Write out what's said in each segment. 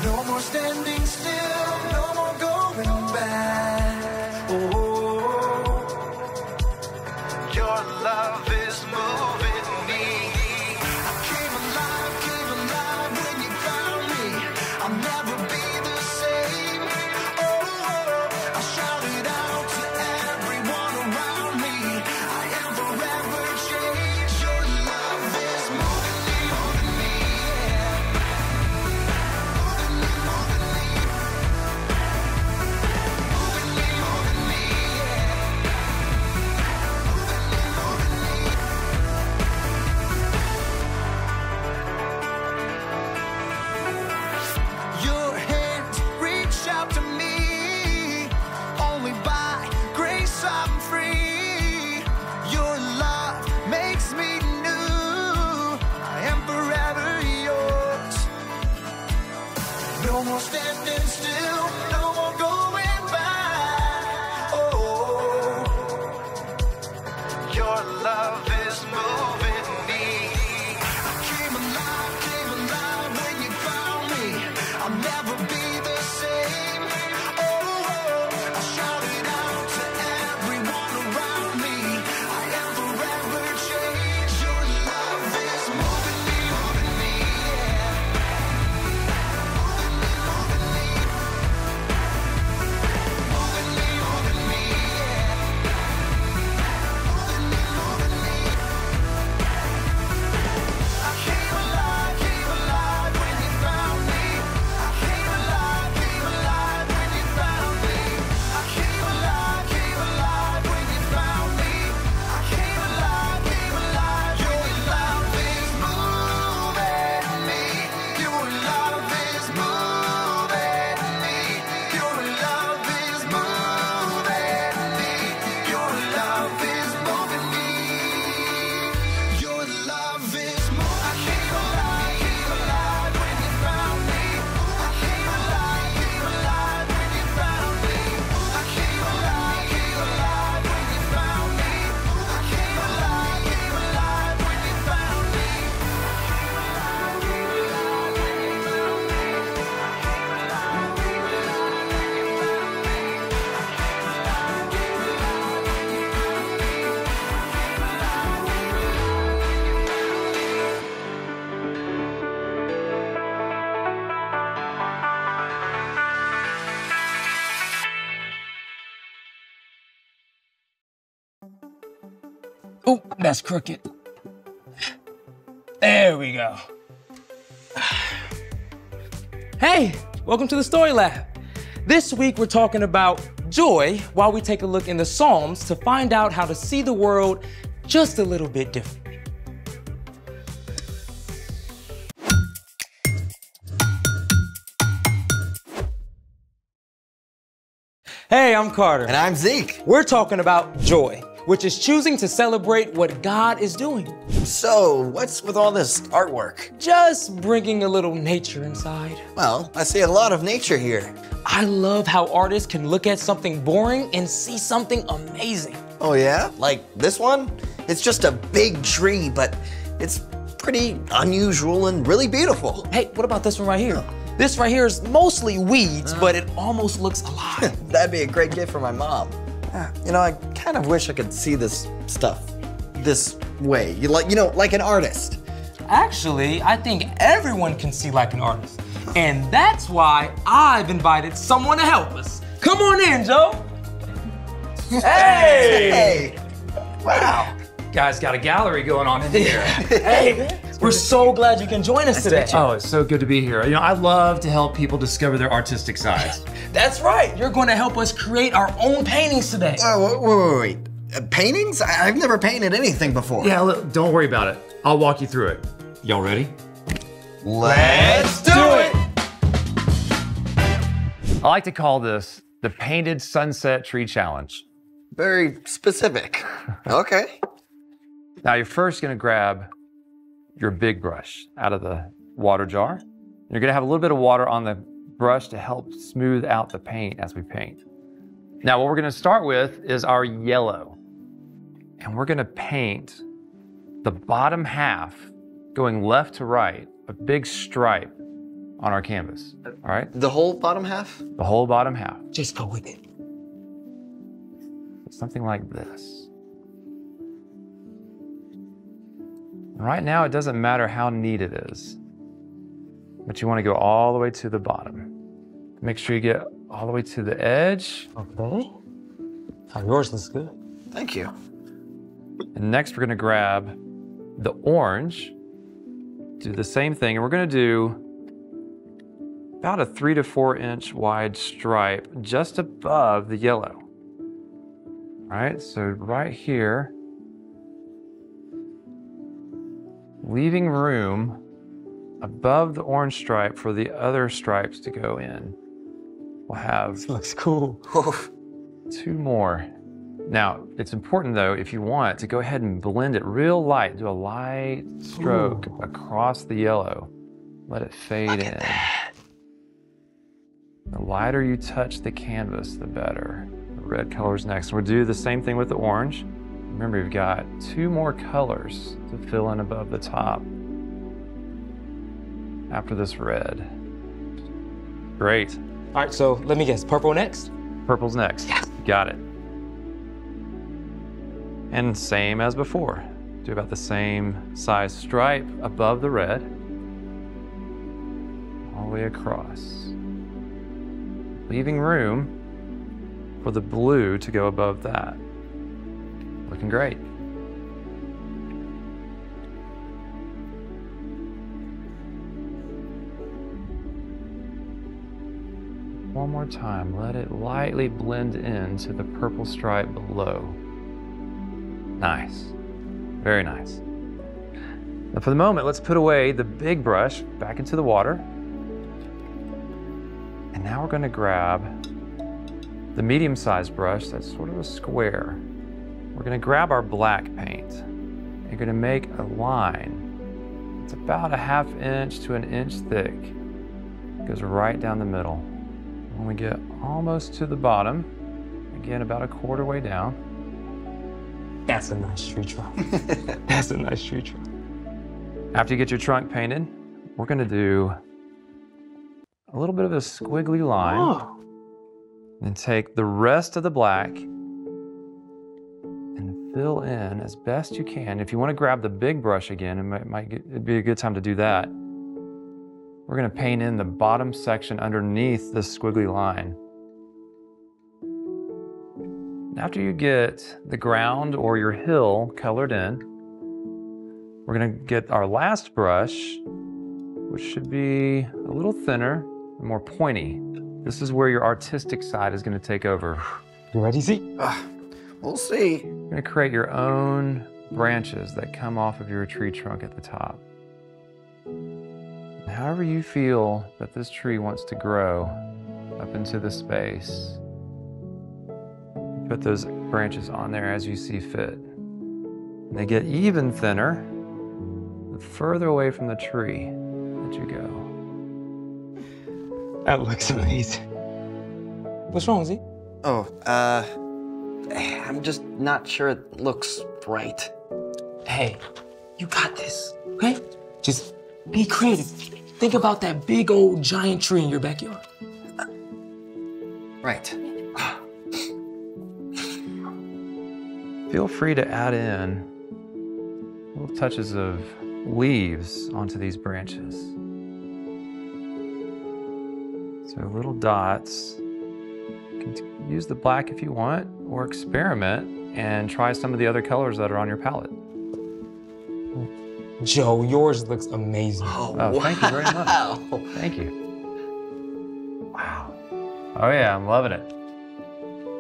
No more standing still, no more going back. Oh, your love is moving me. I came alive when you found me. I'll never be the same. Oh, I shouted out to everyone around me. I am forever changed. Your love is moving me, yeah. Moving me, your hands reach out to me. Only by grace I'm free. Your love makes me new. I am forever yours. No more standing still, no more going back. Oh, your love is moving me. I came alive when you found me. I'll never be the same. Oh, I shouted out to everyone around me. I am forever changed. Your love is moving me, yeah. Moving me, I came alive when you found me. I came alive when you found me. I came alive when you found me. I came alive. Your love is moving me. Your love is moving me. Your love is moving me. Your love is moving me. Your love is moving. I came alive when you found me. I came alive when you found me. I came alive when you found me. I came alive when you found me. Oh, that's crooked. There we go. Hey, welcome to the Story Lab. This week we're talking about joy while we take a look in the Psalms to find out how to see the world just a little bit different. Hey, I'm Carter. And I'm Zeke. We're talking about joy, which is choosing to celebrate what God is doing. So, what's with all this artwork? Just bringing a little nature inside. Well, I see a lot of nature here. I love how artists can look at something boring and see something amazing. Oh yeah? Like this one? It's just a big tree, but it's pretty unusual and really beautiful. Hey, what about this one right here? This right here is mostly weeds, but it almost looks alive. That'd be a great gift for my mom. You know, I kind of wish I could see this stuff this way. Like an artist. Actually, I think everyone can see like an artist. And that's why I've invited someone to help us. Come on in, Joe. Hey! Wow. Guys got a gallery going on in here. Hey, we're so glad you can join us today. Oh, it's so good to be here. You know, I love to help people discover their artistic sides. That's right. You're going to help us create our own paintings today. Oh, wait. Paintings? I've never painted anything before. Yeah, look, don't worry about it. I'll walk you through it. Y'all ready? Let's do it! I like to call this the Painted Sunset Tree Challenge. Very specific. Okay. Now you're first gonna grab your big brush out of the water jar. You're gonna have a little bit of water on the brush to help smooth out the paint as we paint. Now what we're gonna start with is our yellow. And we're gonna paint the bottom half going left to right, a big stripe on our canvas, all right? The whole bottom half? The whole bottom half. Just go with it. Something like this. Right now, it doesn't matter how neat it is, but you want to go all the way to the bottom. Make sure you get all the way to the edge. Okay. Oh, yours looks good. Thank you. And next, we're going to grab the orange, do the same thing, and we're going to do about a 3 to 4 inch wide stripe just above the yellow. All right, so right here, leaving room above the orange stripe for the other stripes to go in. We'll have This looks cool. 2 more. Now, it's important though, if you want, to go ahead and blend it real light. Do a light stroke across the yellow. Let it fade in. The lighter you touch the canvas, the better. The red color's next. We'll do the same thing with the orange. Remember, you've got 2 more colors to fill in above the top after this red. Great. All right, so let me guess, purple next? Purple's next. Yes. Got it. And same as before. Do about the same size stripe above the red. All the way across. Leaving room for the blue to go above that. Looking great. One more time, let it lightly blend into the purple stripe below. Nice, very nice. Now for the moment, let's put away the big brush back into the water. And now we're gonna grab the medium-sized brush that's sort of a square. We're gonna grab our black paint. You're gonna make a line. It's about a 1/2 inch to 1 inch thick. It goes right down the middle. When we get almost to the bottom, again about a 1/4 way down. That's a nice tree trunk. That's a nice tree trunk. After you get your trunk painted, we're gonna do a little bit of a squiggly line. Oh. And take the rest of the black and fill in as best you can. If you want to grab the big brush again, it'd be a good time to do that. We're going to paint in the bottom section underneath this squiggly line. After you get the ground or your hill colored in, we're going to get our last brush, which should be a little thinner and more pointy. This is where your artistic side is going to take over. You ready, Z? We'll see. You're going to create your own branches that come off of your tree trunk at the top. And however you feel that this tree wants to grow up into the space, put those branches on there as you see fit. And they get even thinner the further away from the tree that you go. That looks amazing. What's wrong, Z? Oh, I'm just not sure it looks right. Hey, you got this, okay? Just be creative. Think about that big old giant tree in your backyard. Right. Feel free to add in little touches of leaves onto these branches. So little dots. You can use the black if you want, or experiment and try some of the other colors that are on your palette. Joe, yours looks amazing. Oh, Thank you very much. Thank you. Wow. Oh yeah, I'm loving it.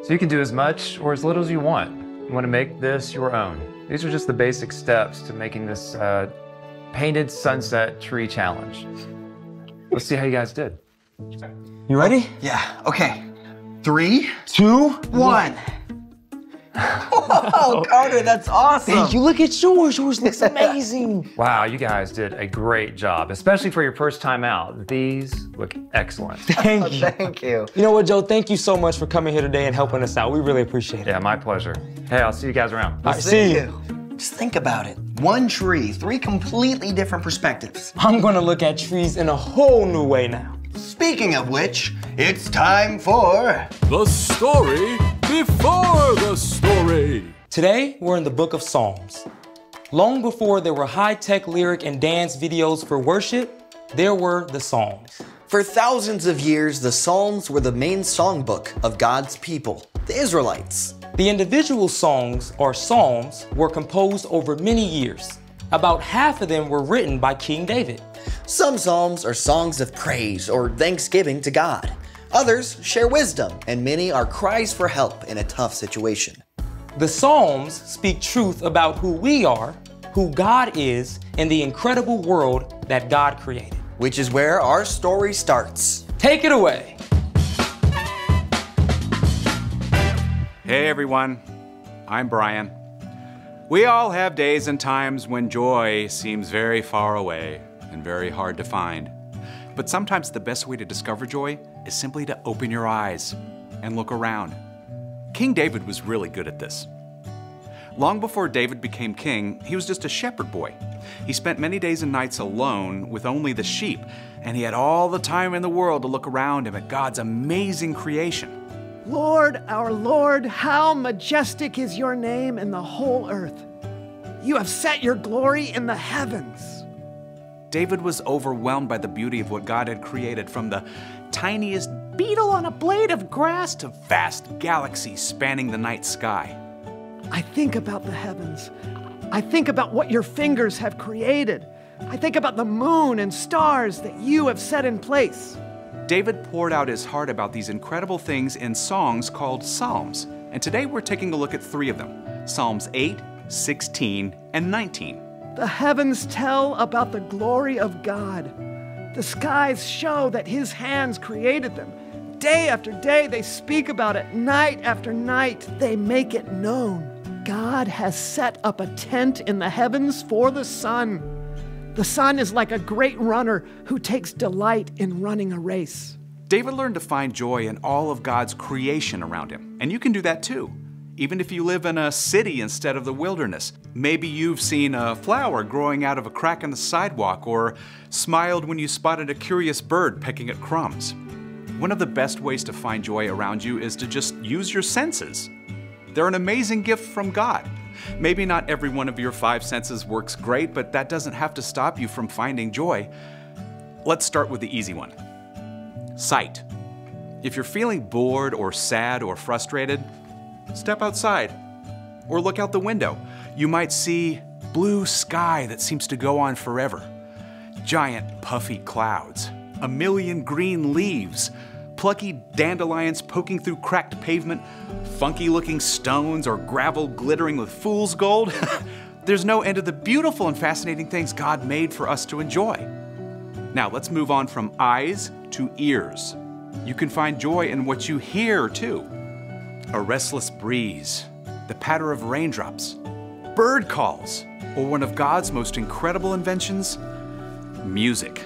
So you can do as much or as little as you want. You want to make this your own. These are just the basic steps to making this painted sunset tree challenge. Let's see how you guys did. You ready? Yeah, okay. 3, 2, 1. Oh, Carter, that's awesome. Thank you. Look at yours. Yours looks amazing. Wow, you guys did a great job, especially for your first time out. These look excellent. Thank you. Thank you. You know what, Joe? Thank you so much for coming here today and helping us out. We really appreciate it. Yeah, my pleasure. Hey, I'll see you guys around. All right, see you. Just think about it. One tree, three completely different perspectives. I'm gonna look at trees in a whole new way now. Speaking of which, it's time for... The story before the story. Today, we're in the book of Psalms. Long before there were high-tech lyric and dance videos for worship, there were the Psalms. For thousands of years, the Psalms were the main songbook of God's people, the Israelites. The individual songs, or psalms, were composed over many years. About half of them were written by King David. Some psalms are songs of praise or thanksgiving to God. Others share wisdom, and many are cries for help in a tough situation. The Psalms speak truth about who we are, who God is, and the incredible world that God created. Which is where our story starts. Take it away. Hey everyone, I'm Brian. We all have days and times when joy seems very far away and very hard to find. But sometimes the best way to discover joy is simply to open your eyes and look around. King David was really good at this. Long before David became king, he was just a shepherd boy. He spent many days and nights alone with only the sheep, and he had all the time in the world to look around him at God's amazing creation. Lord, our Lord, how majestic is your name in the whole earth. You have set your glory in the heavens. David was overwhelmed by the beauty of what God had created, from the tiniest beetle on a blade of grass to vast galaxies spanning the night sky. I think about the heavens. I think about what your fingers have created. I think about the moon and stars that you have set in place. David poured out his heart about these incredible things in songs called Psalms, and today we're taking a look at three of them: Psalms 8, 16, and 19. The heavens tell about the glory of God. The skies show that His hands created them. Day after day they speak about it. Night after night they make it known. God has set up a tent in the heavens for the sun. The sun is like a great runner who takes delight in running a race. David learned to find joy in all of God's creation around him, and you can do that too. Even if you live in a city instead of the wilderness. Maybe you've seen a flower growing out of a crack in the sidewalk, or smiled when you spotted a curious bird pecking at crumbs. One of the best ways to find joy around you is to just use your senses. They're an amazing gift from God. Maybe not every one of your 5 senses works great, but that doesn't have to stop you from finding joy. Let's start with the easy one. Sight. If you're feeling bored or sad or frustrated, step outside or look out the window. You might see blue sky that seems to go on forever, giant puffy clouds, a million green leaves, plucky dandelions poking through cracked pavement, funky looking stones or gravel glittering with fool's gold. There's no end to the beautiful and fascinating things God made for us to enjoy. Now let's move on from eyes to ears. You can find joy in what you hear too. A restless breeze, the patter of raindrops, bird calls, or one of God's most incredible inventions, music.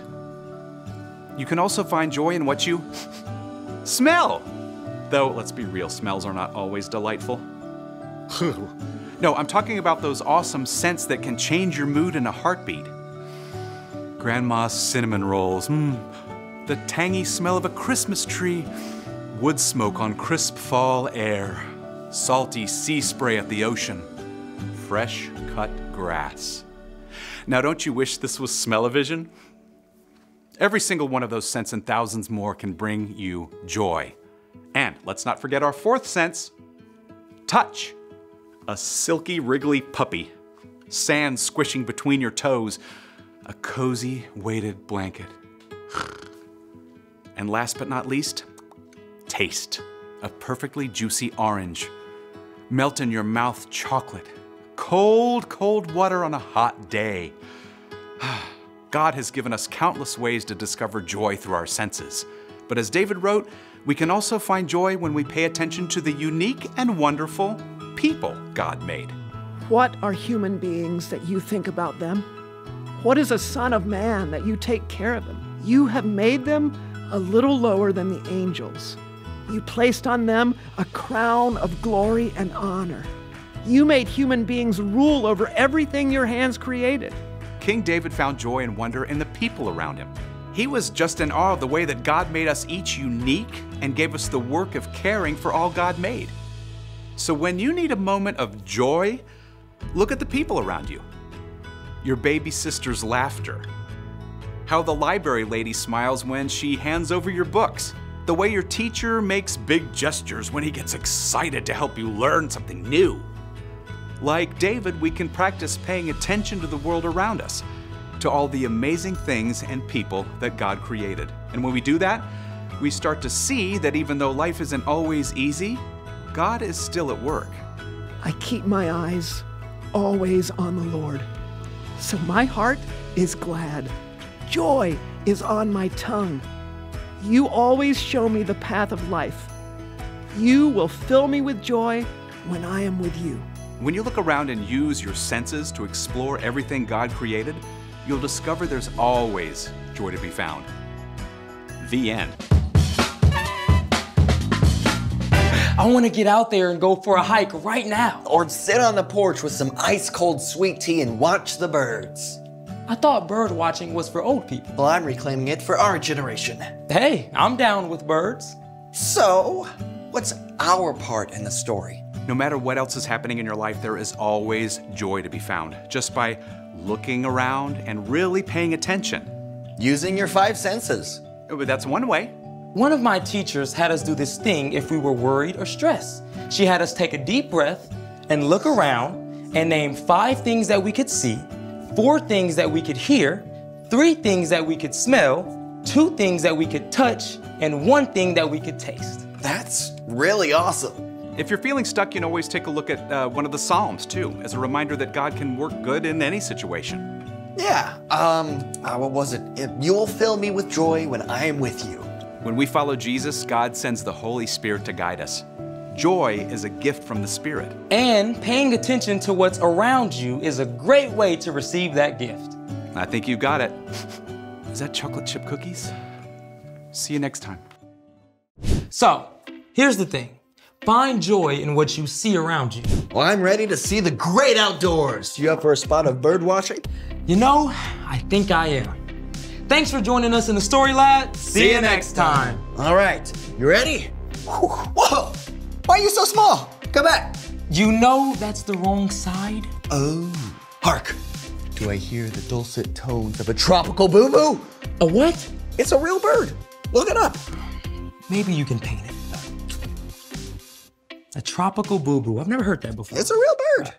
You can also find joy in what you smell. Though, let's be real, smells are not always delightful. No, I'm talking about those awesome scents that can change your mood in a heartbeat. Grandma's cinnamon rolls, the tangy smell of a Christmas tree, wood smoke on crisp fall air, salty sea spray at the ocean, fresh cut grass. Now, don't you wish this was smell-o-vision? Every single one of those scents and thousands more can bring you joy. And let's not forget our 4th sense, touch. A silky, wriggly puppy, sand squishing between your toes, a cozy, weighted blanket. And last but not least, taste. A perfectly juicy orange. Melt in your mouth chocolate. Cold, cold water on a hot day. God has given us countless ways to discover joy through our senses. But as David wrote, we can also find joy when we pay attention to the unique and wonderful people God made. What are human beings that you think about them? What is a son of man that you take care of him? You have made them a little lower than the angels. You placed on them a crown of glory and honor. You made human beings rule over everything your hands created. King David found joy and wonder in the people around him. He was just in awe of the way that God made us each unique and gave us the work of caring for all God made. So when you need a moment of joy, look at the people around you. Your baby sister's laughter. How the library lady smiles when she hands over your books. The way your teacher makes big gestures when he gets excited to help you learn something new. Like David, we can practice paying attention to the world around us, to all the amazing things and people that God created. And when we do that, we start to see that even though life isn't always easy, God is still at work. I keep my eyes always on the Lord. So my heart is glad. Joy is on my tongue. You always show me the path of life. You will fill me with joy when I am with you. When you look around and use your senses to explore everything God created, you'll discover there's always joy to be found. The end. I want to get out there and go for a hike right now. Or sit on the porch with some ice-cold sweet tea and watch the birds. I thought bird watching was for old people. Well, I'm reclaiming it for our generation. Hey, I'm down with birds. So, what's our part in the story? No matter what else is happening in your life, there is always joy to be found, just by looking around and really paying attention. Using your 5 senses. That's one way. One of my teachers had us do this thing if we were worried or stressed. She had us take a deep breath and look around and name 5 things that we could see, 4 things that we could hear, 3 things that we could smell, 2 things that we could touch, and 1 thing that we could taste. That's really awesome. If you're feeling stuck, you can always take a look at one of the Psalms too, as a reminder that God can work good in any situation. Yeah, what was it? You will fill me with joy when I am with you. When we follow Jesus, God sends the Holy Spirit to guide us. Joy is a gift from the Spirit. And paying attention to what's around you is a great way to receive that gift. I think you got it. Is that chocolate chip cookies? See you next time. So, here's the thing. Find joy in what you see around you. Well, I'm ready to see the great outdoors. You up for a spot of bird watching? You know, I think I am. Thanks for joining us in the Story Lab. See you next time. All right, you ready? Whoa, why are you so small? Come back. You know that's the wrong side. Oh, hark. Do I hear the dulcet tones of a tropical boo-boo? A what? It's a real bird. Look it up. Maybe you can paint it. A tropical boo-boo. I've never heard that before. It's a real bird.